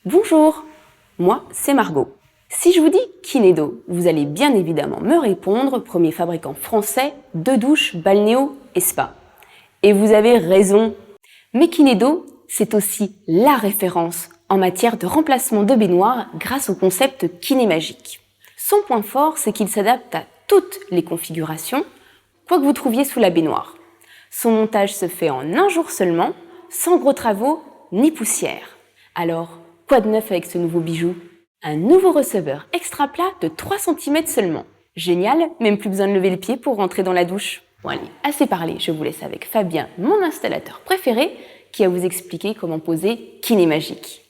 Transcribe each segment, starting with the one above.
Bonjour, moi c'est Margot. Si je vous dis Kinedo, vous allez bien évidemment me répondre premier fabricant français de douches, balnéo et spa. Et vous avez raison. Mais Kinedo, c'est aussi la référence en matière de remplacement de baignoire grâce au concept Kinémagique. Son point fort, c'est qu'il s'adapte à toutes les configurations, quoi que vous trouviez sous la baignoire. Son montage se fait en un jour seulement, sans gros travaux ni poussière. Alors, quoi de neuf avec ce nouveau bijou? Un nouveau receveur extra plat de 3 cm seulement. Génial, même plus besoin de lever le pied pour rentrer dans la douche. Bon allez, assez parlé, je vous laisse avec Fabien, mon installateur préféré, qui va vous expliquer comment poser Kinémagique.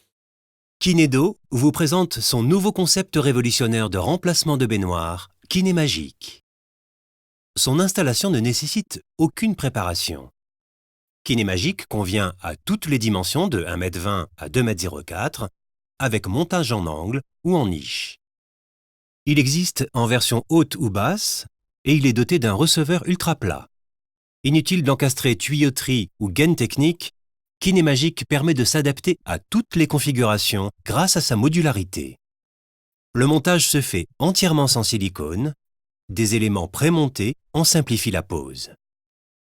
Kinedo vous présente son nouveau concept révolutionnaire de remplacement de baignoire, Kinémagique. Son installation ne nécessite aucune préparation. Kinémagique convient à toutes les dimensions de 1,20 m à 2,04 m avec montage en angle ou en niche. Il existe en version haute ou basse et il est doté d'un receveur ultra plat. Inutile d'encastrer tuyauterie ou gaine technique, Kinémagique permet de s'adapter à toutes les configurations grâce à sa modularité. Le montage se fait entièrement sans silicone, des éléments prémontés en simplifient la pose.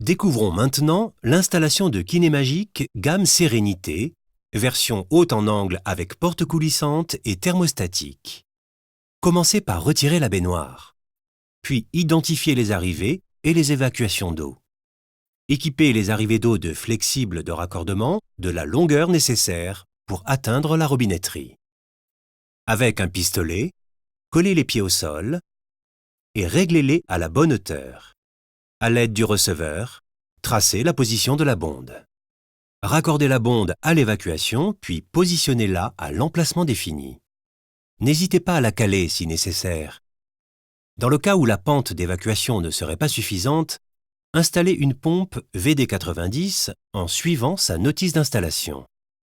Découvrons maintenant l'installation de Kinémagique gamme Sérénité, version haute en angle avec porte coulissante et thermostatique. Commencez par retirer la baignoire, puis identifiez les arrivées et les évacuations d'eau. Équipez les arrivées d'eau de flexibles de raccordement de la longueur nécessaire pour atteindre la robinetterie. Avec un pistolet, collez les pieds au sol et réglez-les à la bonne hauteur. À l'aide du receveur, tracez la position de la bonde. Raccordez la bonde à l'évacuation, puis positionnez-la à l'emplacement défini. N'hésitez pas à la caler si nécessaire. Dans le cas où la pente d'évacuation ne serait pas suffisante, installez une pompe VD90 en suivant sa notice d'installation.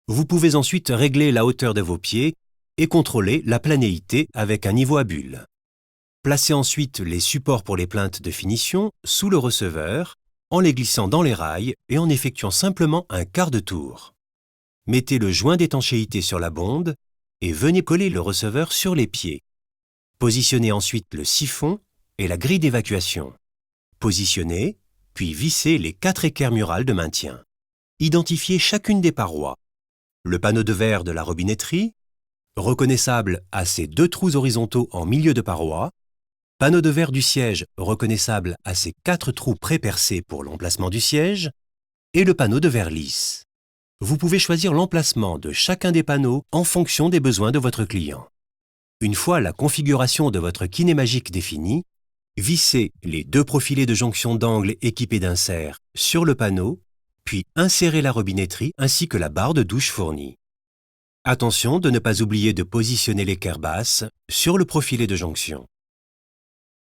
Vous pouvez ensuite régler la hauteur de vos pieds et contrôler la planéité avec un niveau à bulles. Placez ensuite les supports pour les plaintes de finition sous le receveur en les glissant dans les rails et en effectuant simplement un quart de tour. Mettez le joint d'étanchéité sur la bonde et venez coller le receveur sur les pieds. Positionnez ensuite le siphon et la grille d'évacuation. Positionnez, puis vissez les 4 équerres murales de maintien. Identifiez chacune des parois. Le panneau de verre de la robinetterie, reconnaissable à ses 2 trous horizontaux en milieu de paroi, panneau de verre du siège reconnaissable à ses 4 trous pré-percés pour l'emplacement du siège, et le panneau de verre lisse. Vous pouvez choisir l'emplacement de chacun des panneaux en fonction des besoins de votre client. Une fois la configuration de votre Kinémagique définie, vissez les 2 profilés de jonction d'angle équipés d'inserts sur le panneau, puis insérez la robinetterie ainsi que la barre de douche fournie. Attention de ne pas oublier de positionner l'équerre basse sur le profilet de jonction.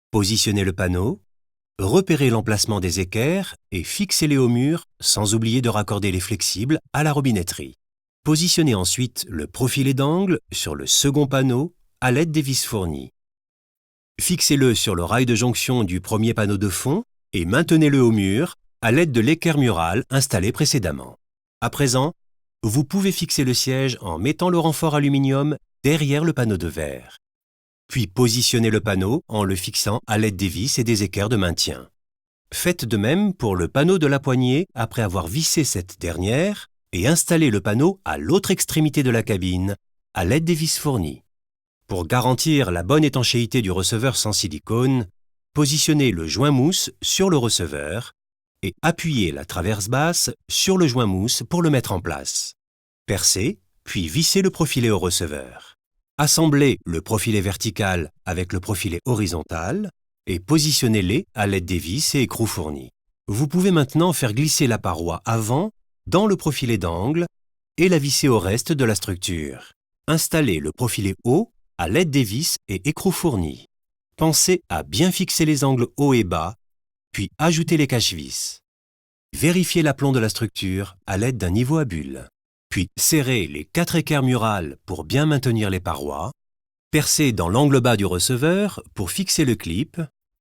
Positionnez le panneau, repérez l'emplacement des équerres et fixez-les au mur sans oublier de raccorder les flexibles à la robinetterie. Positionnez ensuite le profilet d'angle sur le second panneau à l'aide des vis fournies. Fixez-le sur le rail de jonction du premier panneau de fond et maintenez-le au mur à l'aide de l'équerre murale installée précédemment. À présent, vous pouvez fixer le siège en mettant le renfort aluminium derrière le panneau de verre. Puis positionnez le panneau en le fixant à l'aide des vis et des équerres de maintien. Faites de même pour le panneau de la poignée après avoir vissé cette dernière et installé le panneau à l'autre extrémité de la cabine à l'aide des vis fournies. Pour garantir la bonne étanchéité du receveur sans silicone, positionnez le joint mousse sur le receveur et appuyez la traverse basse sur le joint mousse pour le mettre en place. Percez, puis vissez le profilet au receveur. Assemblez le profilet vertical avec le profilet horizontal et positionnez-les à l'aide des vis et écrous fournis. Vous pouvez maintenant faire glisser la paroi avant dans le profilet d'angle et la visser au reste de la structure. Installez le profilet haut à l'aide des vis et écrous fournis. Pensez à bien fixer les angles haut et bas, puis ajoutez les cache-vis. Vérifiez l'aplomb de la structure à l'aide d'un niveau à bulles. Puis serrez les 4 équerres murales pour bien maintenir les parois. Percez dans l'angle bas du receveur pour fixer le clip,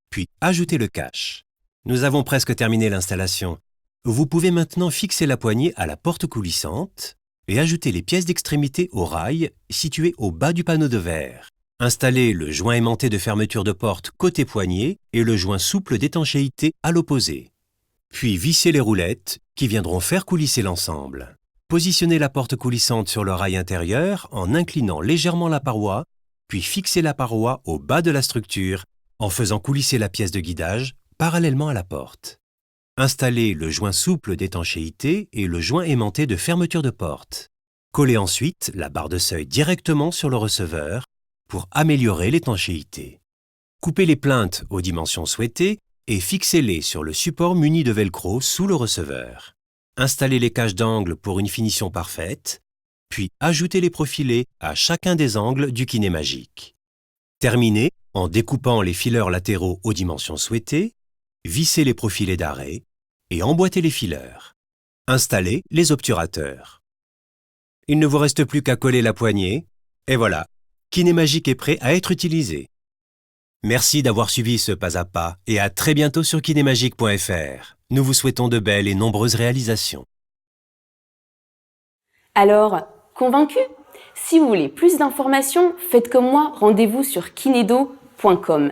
puis ajoutez le cache. Nous avons presque terminé l'installation. Vous pouvez maintenant fixer la poignée à la porte coulissante et ajoutez les pièces d'extrémité au rail situé au bas du panneau de verre. Installez le joint aimanté de fermeture de porte côté poignée et le joint souple d'étanchéité à l'opposé. Puis vissez les roulettes qui viendront faire coulisser l'ensemble. Positionnez la porte coulissante sur le rail intérieur en inclinant légèrement la paroi, puis fixez la paroi au bas de la structure en faisant coulisser la pièce de guidage parallèlement à la porte. Installez le joint souple d'étanchéité et le joint aimanté de fermeture de porte. Collez ensuite la barre de seuil directement sur le receveur pour améliorer l'étanchéité. Coupez les plinthes aux dimensions souhaitées et fixez-les sur le support muni de velcro sous le receveur. Installez les caches d'angle pour une finition parfaite, puis ajoutez les profilés à chacun des angles du Kinémagique. Terminez en découpant les fileurs latéraux aux dimensions souhaitées, vissez les profilés d'arrêt et emboîtez les fileurs. Installez les obturateurs. Il ne vous reste plus qu'à coller la poignée, et voilà, Kinémagique est prêt à être utilisé. Merci d'avoir suivi ce pas à pas et à très bientôt sur kinémagique.fr. Nous vous souhaitons de belles et nombreuses réalisations. Alors, convaincu? Si vous voulez plus d'informations, faites comme moi, rendez-vous sur kinedo.com.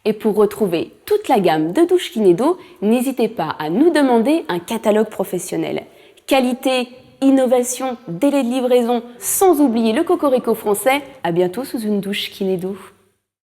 Et pour retrouver toute la gamme de douches Kinedo, n'hésitez pas à nous demander un catalogue professionnel. Qualité, innovation, délai de livraison, sans oublier le cocorico français. À bientôt sous une douche Kinedo.